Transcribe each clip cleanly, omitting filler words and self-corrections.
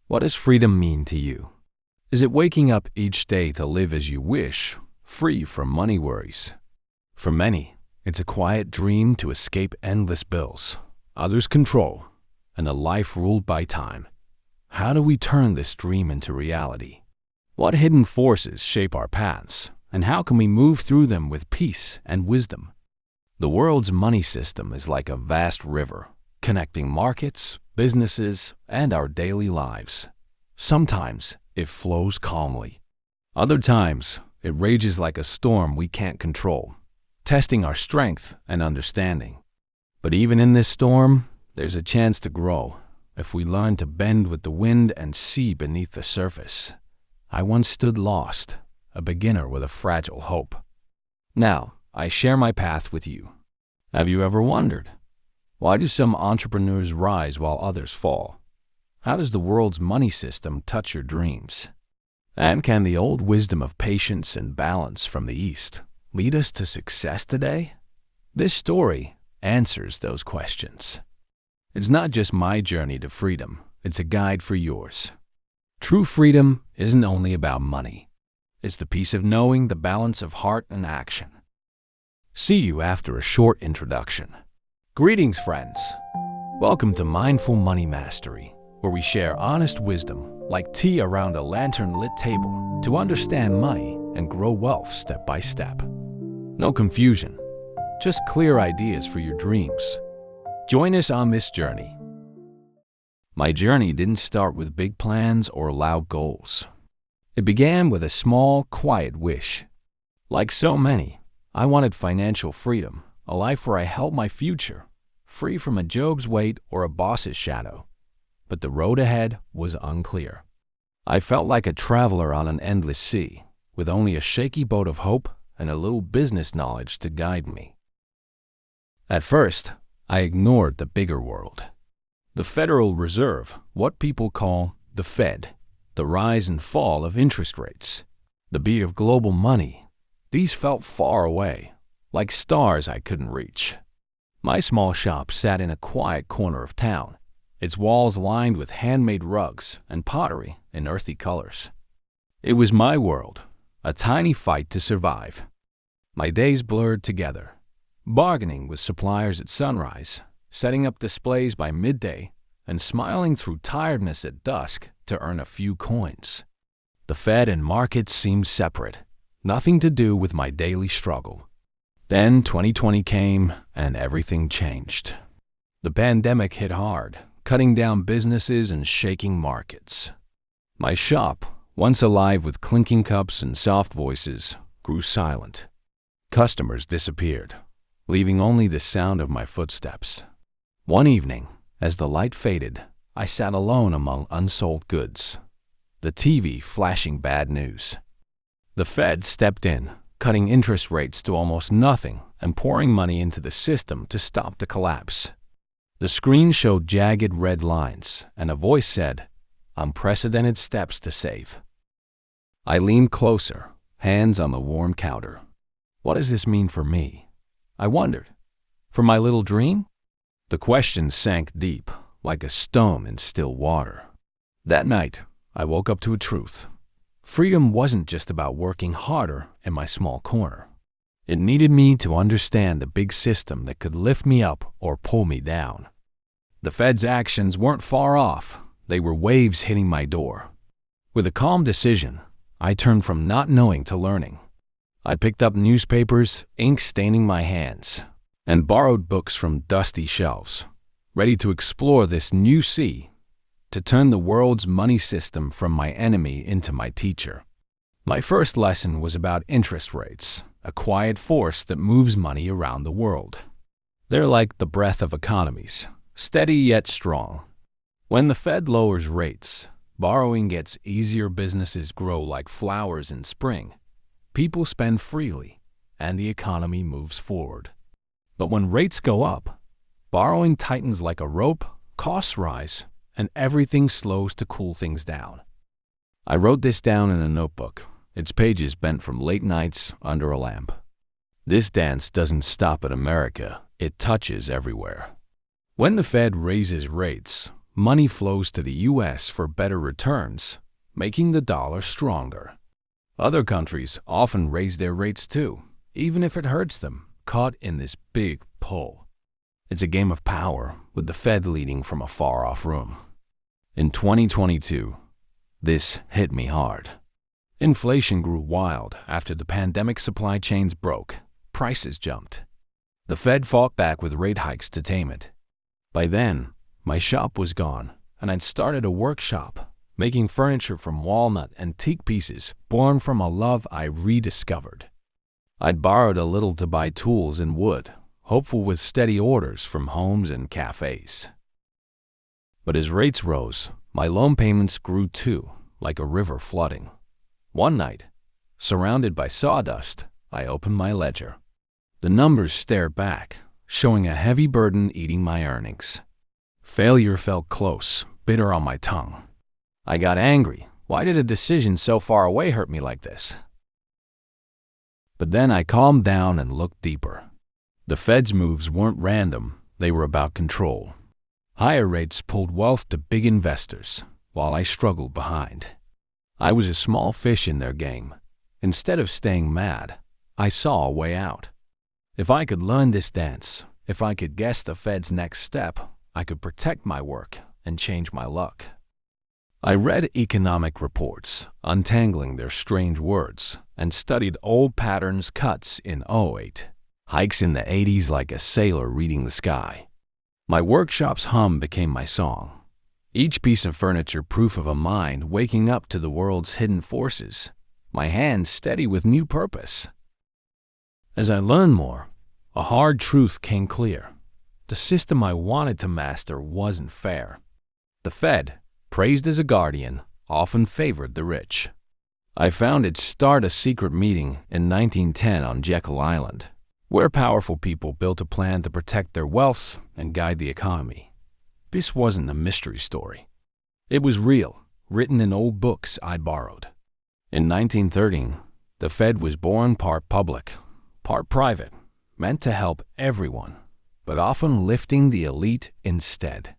What does freedom mean to you? Is it waking up each day to live as you wish, free from money worries? For many, it's a quiet dream to escape endless bills, others' control, and a life ruled by time. How do we turn this dream into reality? What hidden forces shape our paths, and how can we move through them with peace and wisdom? The world's money system is like a vast river, connecting markets, businesses, and our daily lives. Sometimes it flows calmly. Other times, it rages like a storm we can't control, testing our strength and understanding. But even in this storm, there's a chance to grow if we learn to bend with the wind and see beneath the surface. I once stood lost, a beginner with a fragile hope. Now, I share my path with you. Have you ever wondered, why do some entrepreneurs rise while others fall? How does the world's money system touch your dreams? And can the old wisdom of patience and balance from the East lead us to success today? This story answers those questions. It's not just my journey to freedom, it's a guide for yours. True freedom isn't only about money. It's the peace of knowing the balance of heart and action. See you after a short introduction. Greetings, friends. Welcome to Mindful Money Mastery, where we share honest wisdom like tea around a lantern-lit table to understand money and grow wealth step by step. No confusion, just clear ideas for your dreams. Join us on this journey. My journey didn't start with big plans or loud goals. It began with a small, quiet wish. Like so many, I wanted financial freedom, a life where I held my future, free from a Job's weight or a boss's shadow. But the road ahead was unclear. I felt like a traveler on an endless sea, with only a shaky boat of hope and a little business knowledge to guide me. At first, I ignored the bigger world. The Federal Reserve, what people call the Fed, the rise and fall of interest rates, the beat of global money, these felt far away, like stars I couldn't reach. My small shop sat in a quiet corner of town, its walls lined with handmade rugs and pottery in earthy colors. It was my world, a tiny fight to survive. My days blurred together, bargaining with suppliers at sunrise, setting up displays by midday, and smiling through tiredness at dusk to earn a few coins. The Fed and markets seemed separate, nothing to do with my daily struggle. Then 2020 came and everything changed. The pandemic hit hard, cutting down businesses and shaking markets. My shop, once alive with clinking cups and soft voices, grew silent. Customers disappeared, leaving only the sound of my footsteps. One evening, as the light faded, I sat alone among unsold goods, the TV flashing bad news. The Fed stepped in, cutting interest rates to almost nothing and pouring money into the system to stop the collapse. The screen showed jagged red lines, and a voice said, "Unprecedented steps to save." I leaned closer, hands on the warm counter. What does this mean for me? I wondered. For my little dream? The question sank deep, like a stone in still water. That night, I woke up to a truth. Freedom wasn't just about working harder in my small corner. It needed me to understand the big system that could lift me up or pull me down. The Fed's actions weren't far off. They were waves hitting my door. With a calm decision, I turned from not knowing to learning. I picked up newspapers, ink staining my hands, and borrowed books from dusty shelves, ready to explore this new sea, to turn the world's money system from my enemy into my teacher. My first lesson was about interest rates, a quiet force that moves money around the world. They're like the breath of economies, steady yet strong. When the Fed lowers rates, borrowing gets easier, businesses grow like flowers in spring, people spend freely, and the economy moves forward. But when rates go up, borrowing tightens like a rope, costs rise, and everything slows to cool things down. I wrote this down in a notebook, its pages bent from late nights under a lamp. This dance doesn't stop at America, it touches everywhere. When the Fed raises rates, money flows to the US for better returns, making the dollar stronger. Other countries often raise their rates too, even if it hurts them, caught in this big pull. It's a game of power, with the Fed leading from a far-off room. In 2022, this hit me hard. Inflation grew wild after the pandemic. Supply chains broke. Prices jumped. The Fed fought back with rate hikes to tame it. By then, my shop was gone, and I'd started a workshop, making furniture from walnut and teak pieces born from a love I rediscovered. I'd borrowed a little to buy tools and wood, hopeful with steady orders from homes and cafes. But as rates rose, my loan payments grew too, like a river flooding. One night, surrounded by sawdust, I opened my ledger. The numbers stared back, showing a heavy burden eating my earnings. Failure felt close, bitter on my tongue. I got angry. Why did a decision so far away hurt me like this? But then I calmed down and looked deeper. The Fed's moves weren't random, they were about control. Higher rates pulled wealth to big investors, while I struggled behind. I was a small fish in their game. Instead of staying mad, I saw a way out. If I could learn this dance, if I could guess the Fed's next step, I could protect my work and change my luck. I read economic reports, untangling their strange words, and studied old patterns, cuts in '08. Hikes in the '80s like a sailor reading the sky. My workshop's hum became my song. Each piece of furniture proof of a mind waking up to the world's hidden forces, my hands steady with new purpose. As I learned more, a hard truth came clear. The system I wanted to master wasn't fair. The Fed, praised as a guardian, often favored the rich. I found it start a secret meeting in 1910 on Jekyll Island, where powerful people built a plan to protect their wealth and guide the economy. This wasn't a mystery story. It was real, written in old books I'd borrowed. In 1913, the Fed was born part public, part private, meant to help everyone, but often lifting the elite instead.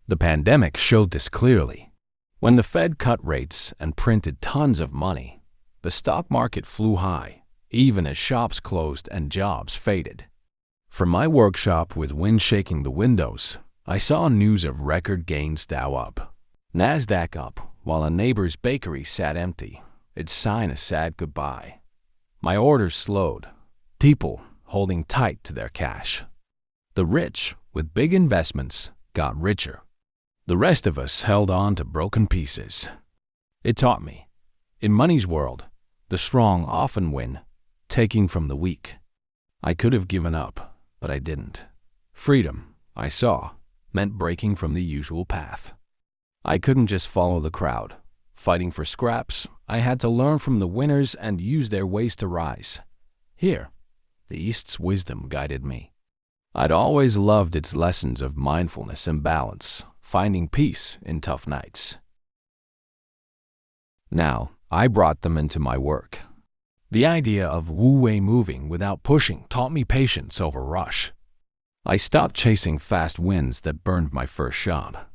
The pandemic showed this clearly. When the Fed cut rates and printed tons of money, the stock market flew high, even as shops closed and jobs faded. From my workshop with wind shaking the windows, I saw news of record gains. Dow up, NASDAQ up, while a neighbor's bakery sat empty, its sign a sad goodbye. My orders slowed, people holding tight to their cash. The rich, with big investments, got richer. The rest of us held on to broken pieces. It taught me, in money's world, the strong often win, taking from the weak. I could have given up, but I didn't. Freedom, I saw, meant breaking from the usual path. I couldn't just follow the crowd. Fighting for scraps, I had to learn from the winners and use their ways to rise. Here, the East's wisdom guided me. I'd always loved its lessons of mindfulness and balance, finding peace in tough nights. Now, I brought them into my work. The idea of wu-wei moving without pushing taught me patience over rush. I stopped chasing fast wins that burned my first shot.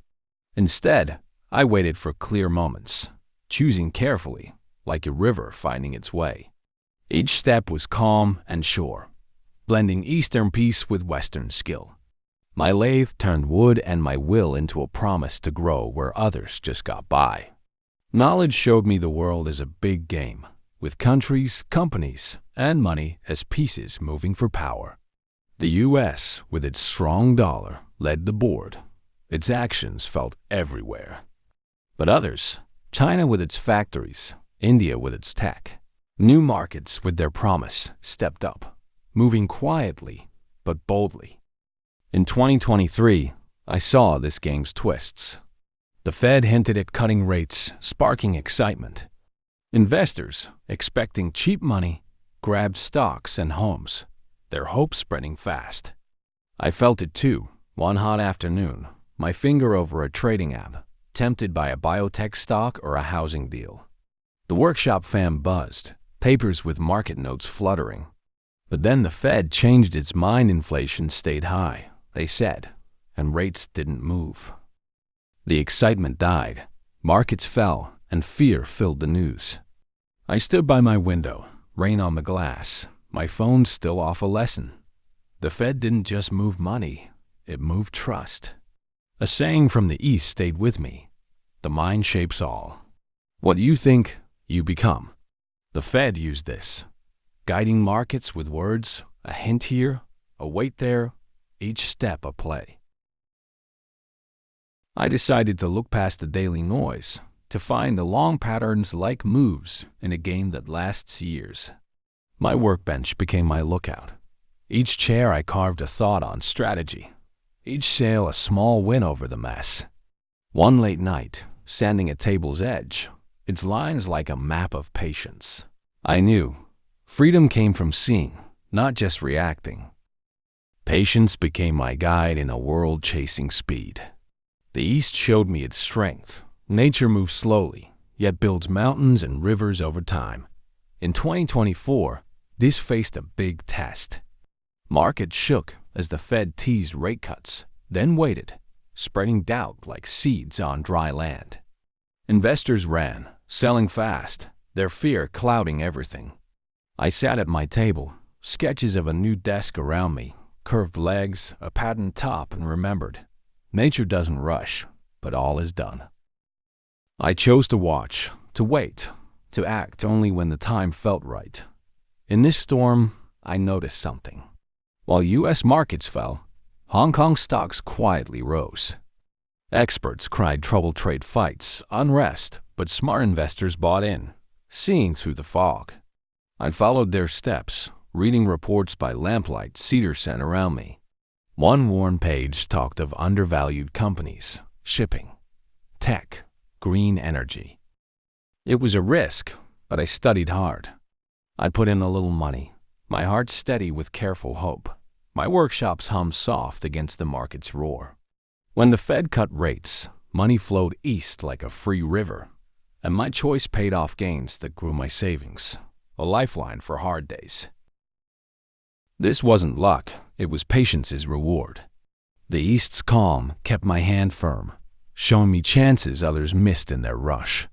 Instead, I waited for clear moments, choosing carefully, like a river finding its way. Each step was calm and sure, blending Eastern peace with Western skill. My lathe turned wood and my will into a promise to grow where others just got by. Knowledge showed me the world is a big game, with countries, companies, and money as pieces moving for power. The U.S., with its strong dollar, led the board. Its actions felt everywhere. But others, China with its factories, India with its tech, new markets with their promise, stepped up, moving quietly but boldly. In 2023, I saw this game's twists. The Fed hinted at cutting rates, sparking excitement. Investors, expecting cheap money, grabbed stocks and homes, their hopes spreading fast. I felt it too, one hot afternoon, my finger over a trading app, tempted by a biotech stock or a housing deal. The workshop fam buzzed, papers with market notes fluttering. But then the Fed changed its mind. Inflation stayed high, they said, and rates didn't move. The excitement died, markets fell, and fear filled the news. I stood by my window, rain on the glass, my phone still off a lesson. The Fed didn't just move money, it moved trust. A saying from the East stayed with me. The mind shapes all. What you think, you become. The Fed used this, guiding markets with words, a hint here, a wait there, each step a play. I decided to look past the daily noise, to find the long patterns like moves in a game that lasts years. My workbench became my lookout. Each chair I carved a thought on strategy. Each sale a small win over the mess. One late night, standing at table's edge, its lines like a map of patience. I knew freedom came from seeing, not just reacting. Patience became my guide in a world chasing speed. The East showed me its strength. Nature moves slowly, yet builds mountains and rivers over time. In 2024, this faced a big test. Markets shook as the Fed teased rate cuts, then waited, spreading doubt like seeds on dry land. Investors ran, selling fast, their fear clouding everything. I sat at my table, sketches of a new desk around me, curved legs, a patterned top, and remembered, nature doesn't rush, but all is done. I chose to watch, to wait, to act only when the time felt right. In this storm, I noticed something. While U.S. markets fell, Hong Kong stocks quietly rose. Experts cried trouble trade fights, unrest, but smart investors bought in, seeing through the fog. I followed their steps, reading reports by lamplight cedar scent around me. One worn page talked of undervalued companies, shipping, tech, green energy. It was a risk, but I studied hard. I put in a little money, my heart steady with careful hope. My workshops hummed soft against the market's roar. When the Fed cut rates, money flowed east like a free river, and my choice paid off gains that grew my savings, a lifeline for hard days. This wasn't luck, it was patience's reward. The East's calm kept my hand firm, showing me chances others missed in their rush.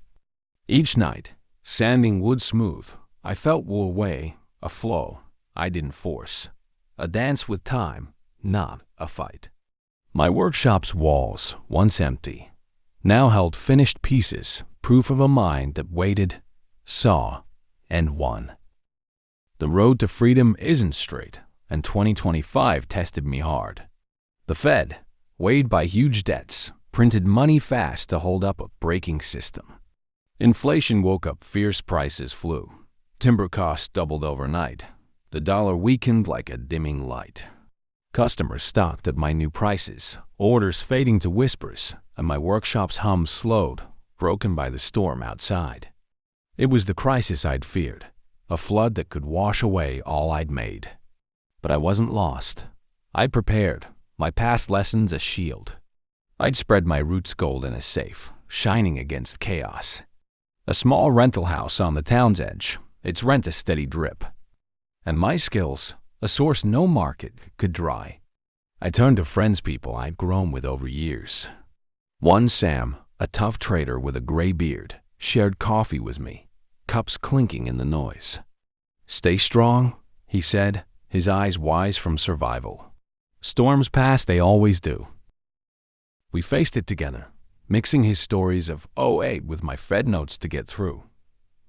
Each night, sanding wood smooth, I felt wool away, a flow I didn't force. A dance with time, not a fight. My workshop's walls, once empty, now held finished pieces, proof of a mind that waited, saw, and won. The road to freedom isn't straight, and 2025 tested me hard. The Fed, weighed by huge debts, printed money fast to hold up a breaking system. Inflation woke up fierce, prices flew. Timber costs doubled overnight. The dollar weakened like a dimming light. Customers stopped at my new prices, orders fading to whispers, and my workshop's hum slowed, broken by the storm outside. It was the crisis I'd feared, a flood that could wash away all I'd made. But I wasn't lost. I'd prepared, my past lessons a shield. I'd spread my roots gold in a safe, shining against chaos. A small rental house on the town's edge, its rent a steady drip. And my skills, a source no market could dry. I turned to friends people I'd grown with over years. One Sam, a tough trader with a gray beard, shared coffee with me, cups clinking in the noise. "Stay strong," he said, his eyes wise from survival. "Storms pass, they always do." We faced it together, mixing his stories of '08 with my Fed notes to get through.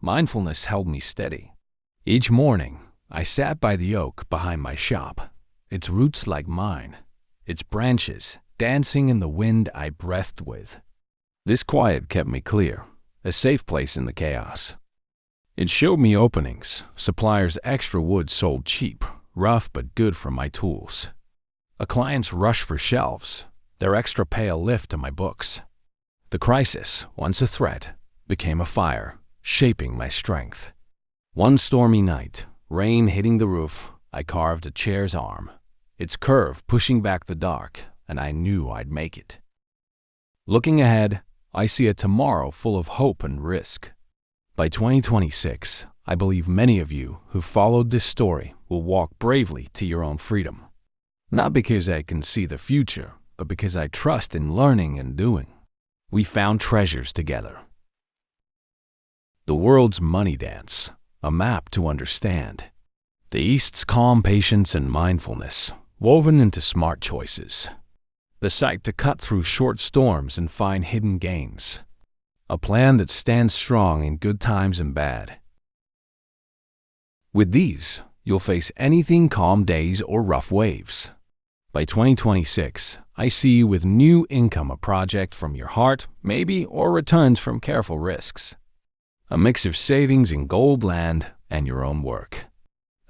Mindfulness held me steady. Each morning, I sat by the oak behind my shop, its roots like mine, its branches dancing in the wind I breathed with. This quiet kept me clear, a safe place in the chaos. It showed me openings, suppliers' extra wood sold cheap, rough but good for my tools. A client's rush for shelves, their extra pay a lift to my books. The crisis, once a threat, became a fire, shaping my strength. One stormy night, rain hitting the roof, I carved a chair's arm, its curve pushing back the dark, and I knew I'd make it. Looking ahead, I see a tomorrow full of hope and risk. By 2026, I believe many of you who followed this story will walk bravely to your own freedom. Not because I can see the future, but because I trust in learning and doing. we found treasures together. The world's money dance, a map to understand. The East's calm patience and mindfulness, woven into smart choices. The sight to cut through short storms and find hidden gains. A plan that stands strong in good times and bad. With these, you'll face anything, calm days or rough waves. By 2026, I see you with new income, a project from your heart, maybe, or returns from careful risks. A mix of savings in gold land and your own work.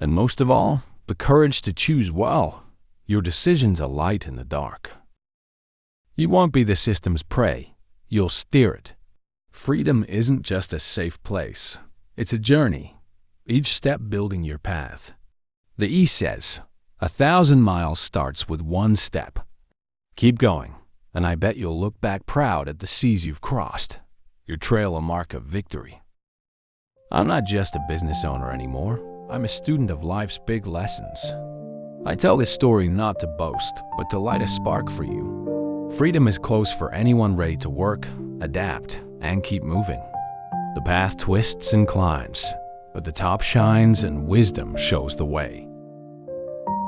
And most of all, the courage to choose well. Your decisions are light in the dark. You won't be the system's prey. You'll steer it. Freedom isn't just a safe place. It's a journey, each step building your path. The East says, 1,000 miles starts with one step. Keep going, and I bet you'll look back proud at the seas you've crossed. Your trail a mark of victory. I'm not just a business owner anymore. I'm a student of life's big lessons. I tell this story not to boast, but to light a spark for you. Freedom is close for anyone ready to work, adapt, and keep moving. The path twists and climbs, but the top shines and wisdom shows the way.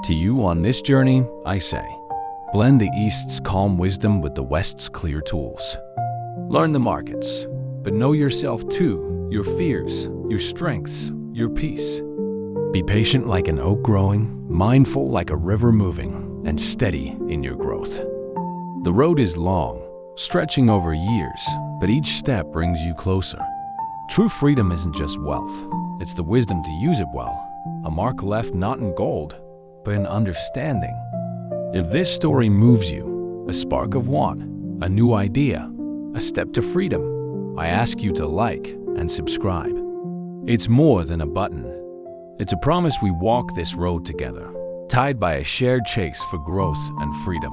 To you on this journey, I say, blend the East's calm wisdom with the West's clear tools. Learn the markets, but know yourself too, your fears, your strengths, your peace. Be patient like an oak growing, mindful like a river moving, and steady in your growth. The road is long, stretching over years, but each step brings you closer. True freedom isn't just wealth, it's the wisdom to use it well, a mark left not in gold, but in understanding. If this story moves you, a spark of one, a new idea, a step to freedom, I ask you to like and subscribe. It's more than a button. It's a promise we walk this road together, tied by a shared chase for growth and freedom.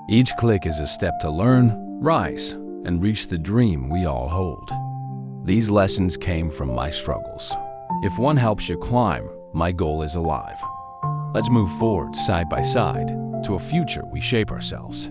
Each click is a step to learn, rise, and reach the dream we all hold. These lessons came from my struggles. If one helps you climb, my goal is alive. Let's move forward side by side to a future we shape ourselves.